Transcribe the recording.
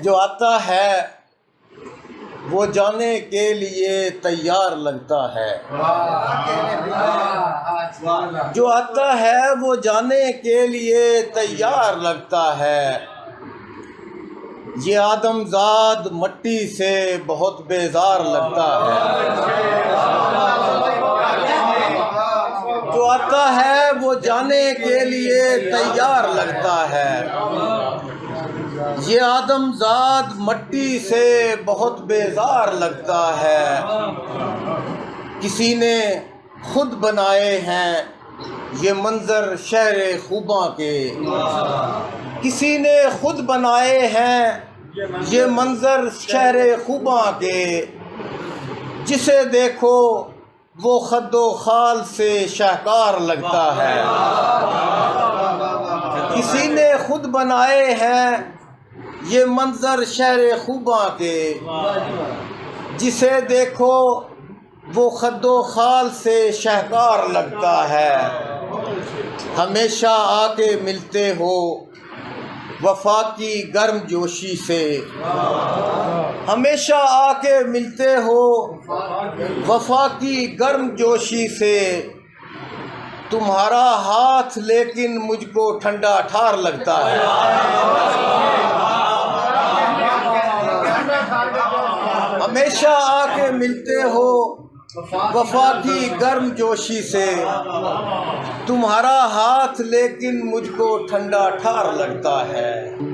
जो आता है वो जाने के लिए तैयार लगता है। जो आता है वो जाने के लिए तैयार लगता है। ये आदमजाद मट्टी से बहुत बेजार लगता है। जो आता है वो जाने के लिए तैयार लगता है। ये आदमजाद मट्टी से बहुत बेजार लगता है। किसी ने खुद बनाए हैं ये मंजर शहर खूबा के। किसी ने खुद बनाए हैं ये मंजर शहर खूबा के। जिसे देखो वो खद्दो खाल से शाहकार लगता है। किसी ने खुद बनाए हैं ये मंजर शहर खूबा के। जिसे देखो वो खद्दो खाल से शाहकार लगता है। हमेशा आके मिलते हो वफा की गर्म जोशी से। हमेशा आके मिलते हो वफा की गर्म जोशी से। तुम्हारा हाथ लेकिन मुझको ठंडा ठार लगता है। हमेशा आके मिलते हो वफा की गर्म जोशी से। तुम्हारा हाथ लेकिन मुझको ठंडा ठार लगता है।